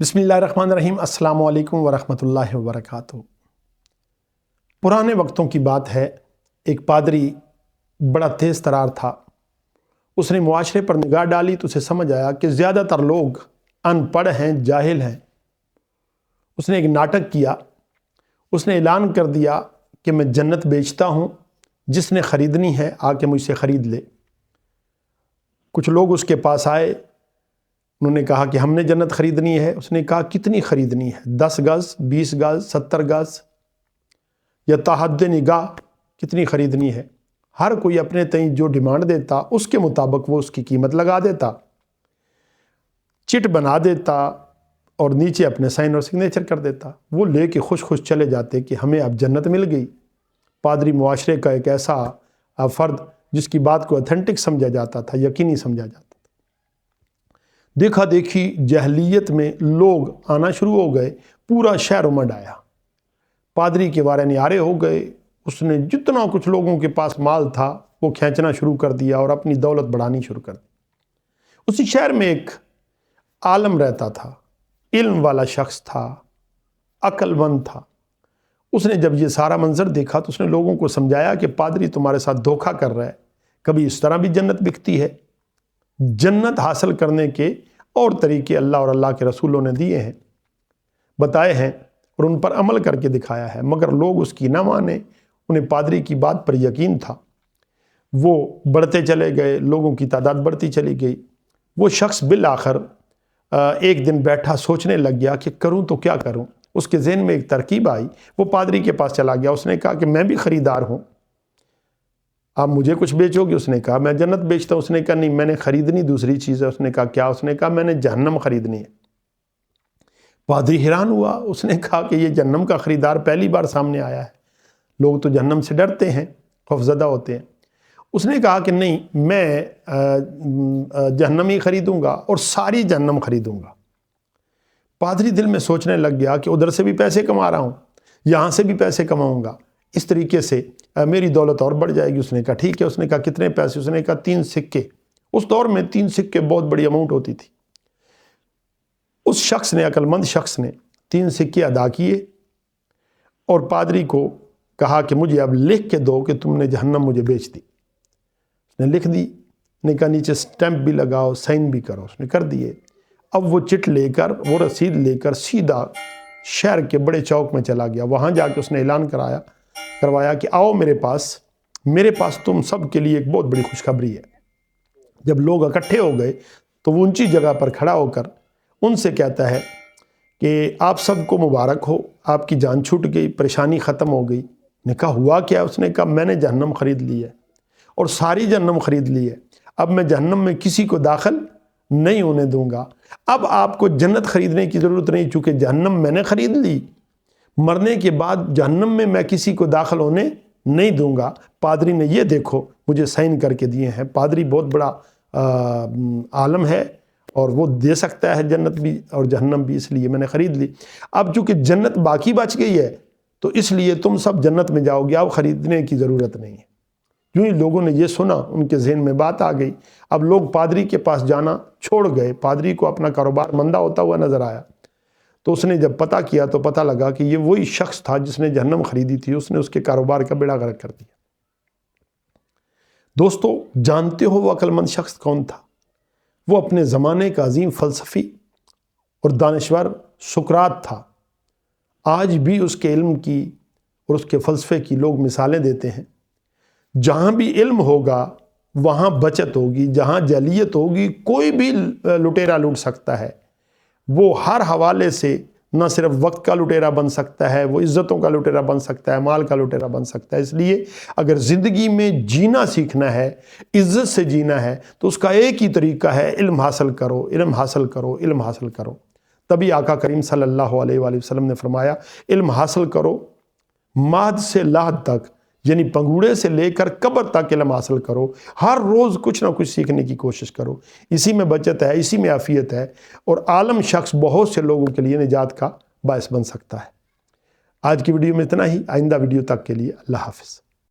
بسم اللہ الرحمن الرحیم۔ السلام علیکم ورحمۃ اللہ وبرکاتہ۔ پرانے وقتوں کی بات ہے، ایک پادری بڑا تیز ترار تھا۔ اس نے معاشرے پر نگاہ ڈالی تو اسے سمجھ آیا کہ زیادہ تر لوگ ان پڑھ ہیں، جاہل ہیں۔ اس نے ایک ناٹک کیا۔ اس نے اعلان کر دیا کہ میں جنت بیچتا ہوں، جس نے خریدنی ہے آ کے مجھ سے خرید لے۔ کچھ لوگ اس کے پاس آئے، انہوں نے کہا کہ ہم نے جنت خریدنی ہے۔ اس نے کہا کتنی خریدنی ہے؟ 10 گز، 20 گز، 70 گز یا تحد نگاہ کتنی خریدنی ہے؟ ہر کوئی اپنے تئیں جو ڈیمانڈ دیتا اس کے مطابق وہ اس کی قیمت لگا دیتا، چٹ بنا دیتا اور نیچے اپنے سائن اور سگنیچر کر دیتا۔ وہ لے کے خوش خوش چلے جاتے کہ ہمیں اب جنت مل گئی۔ پادری معاشرے کا ایک ایسا فرد جس کی بات کو اتھینٹک سمجھا جاتا تھا، یقینی سمجھا جاتا تھا۔ دیکھا دیکھی جہلیت میں لوگ آنا شروع ہو گئے، پورا شہر امڈ آیا۔ پادری کے بارے نعرے ہو گئے۔ اس نے جتنا کچھ لوگوں کے پاس مال تھا وہ کھینچنا شروع کر دیا اور اپنی دولت بڑھانی شروع کر دی۔ اسی شہر میں ایک عالم رہتا تھا، علم والا شخص تھا، عقل مند تھا۔ اس نے جب یہ سارا منظر دیکھا تو اس نے لوگوں کو سمجھایا کہ پادری تمہارے ساتھ دھوکہ کر رہا ہے، کبھی اس طرح بھی جنت بکتی ہے۔ جنت حاصل کرنے کے اور طریقے اللہ اور اللہ کے رسولوں نے دیے ہیں، بتائے ہیں اور ان پر عمل کر کے دکھایا ہے، مگر لوگ اس کی نہ مانے۔ انہیں پادری کی بات پر یقین تھا، وہ بڑھتے چلے گئے، لوگوں کی تعداد بڑھتی چلی گئی۔ وہ شخص بالآخر ایک دن بیٹھا سوچنے لگ گیا کہ کروں تو کیا کروں۔ اس کے ذہن میں ایک ترکیب آئی، وہ پادری کے پاس چلا گیا۔ اس نے کہا کہ میں بھی خریدار ہوں، آپ مجھے کچھ بیچو گے؟ اس نے کہا میں جنت بیچتا ہوں۔ اس نے کہا نہیں، میں نے خریدنی دوسری چیز ہے۔ اس نے کہا کیا؟ اس نے کہا میں نے جہنم خریدنی ہے۔ پادری حیران ہوا۔ اس نے کہا کہ یہ جہنم کا خریدار پہلی بار سامنے آیا ہے، لوگ تو جہنم سے ڈرتے ہیں، خوفزدہ ہوتے ہیں۔ اس نے کہا کہ نہیں، میں جہنم ہی خریدوں گا اور ساری جہنم خریدوں گا۔ پادری دل میں سوچنے لگ گیا کہ ادھر سے بھی پیسے کما رہا ہوں، یہاں سے بھی پیسے کماؤں گا، اس طریقے سے میری دولت اور بڑھ جائے گی۔ اس نے کہا ٹھیک ہے۔ اس نے کہا کتنے پیسے؟ اس نے کہا 3 سکے۔ اس دور میں 3 سکے بہت بڑی اماؤنٹ ہوتی تھی۔ اس شخص نے، عقل مند شخص نے 3 سکے ادا کیے اور پادری کو کہا کہ مجھے اب لکھ کے دو کہ تم نے جہنم مجھے بیچ دی۔ اس نے لکھ دی، نے کہا نیچے سٹیمپ بھی لگاؤ، سائن بھی کرو۔ اس نے کر دیے۔ اب وہ چٹ لے کر، وہ رسید لے کر سیدھا شہر کے بڑے چوک میں چلا گیا۔ وہاں جا کے اس نے اعلان کروایا کہ آؤ میرے پاس تم سب کے لیے ایک بہت بڑی خوشخبری ہے۔ جب لوگ اکٹھے ہو گئے تو وہ اونچی جگہ پر کھڑا ہو کر ان سے کہتا ہے کہ آپ سب کو مبارک ہو، آپ کی جان چھوٹ گئی، پریشانی ختم ہو گئی۔ نے کہا ہوا کیا؟ اس نے کہا میں نے جہنم خرید لی ہے اور ساری جہنم خرید لی ہے۔ اب میں جہنم میں کسی کو داخل نہیں ہونے دوں گا۔ اب آپ کو جنت خریدنے کی ضرورت نہیں، چونکہ جہنم میں نے خرید لی۔ مرنے کے بعد جہنم میں کسی کو داخل ہونے نہیں دوں گا۔ پادری نے یہ دیکھو مجھے سائن کر کے دیے ہیں۔ پادری بہت بڑا عالم ہے اور وہ دے سکتا ہے جنت بھی اور جہنم بھی، اس لیے میں نے خرید لی۔ اب چونکہ جنت باقی بچ گئی ہے تو اس لیے تم سب جنت میں جاؤ گے، اب خریدنے کی ضرورت نہیں ہے۔ یوں ہی لوگوں نے یہ سنا، ان کے ذہن میں بات آ گئی۔ اب لوگ پادری کے پاس جانا چھوڑ گئے۔ پادری کو اپنا کاروبار مندہ ہوتا ہوا نظر آیا تو اس نے جب پتہ کیا تو پتہ لگا کہ یہ وہی شخص تھا جس نے جہنم خریدی تھی۔ اس نے اس کے کاروبار کا بیڑا غرق کر دیا۔ دوستو، جانتے ہو وہ عقل مند شخص کون تھا؟ وہ اپنے زمانے کا عظیم فلسفی اور دانشور سقراط تھا۔ آج بھی اس کے علم کی اور اس کے فلسفے کی لوگ مثالیں دیتے ہیں۔ جہاں بھی علم ہوگا وہاں بچت ہوگی، جہاں جہلیت ہوگی کوئی بھی لٹیرا لوٹ سکتا ہے۔ وہ ہر حوالے سے نہ صرف وقت کا لٹیرا بن سکتا ہے، وہ عزتوں کا لٹیرا بن سکتا ہے، مال کا لٹیرا بن سکتا ہے۔ اس لیے اگر زندگی میں جینا سیکھنا ہے، عزت سے جینا ہے تو اس کا ایک ہی طریقہ ہے، علم حاصل کرو، علم حاصل کرو، علم حاصل کرو۔ تبھی آقا کریم صلی اللہ علیہ وآلہ وسلم نے فرمایا علم حاصل کرو، مہد سے لحد تک، یعنی پنگوڑے سے لے کر قبر تک علم حاصل کرو۔ ہر روز کچھ نہ کچھ سیکھنے کی کوشش کرو، اسی میں بچت ہے، اسی میں عافیت ہے اور عالم شخص بہت سے لوگوں کے لیے نجات کا باعث بن سکتا ہے۔ آج کی ویڈیو میں اتنا ہی، آئندہ ویڈیو تک کے لیے اللہ حافظ۔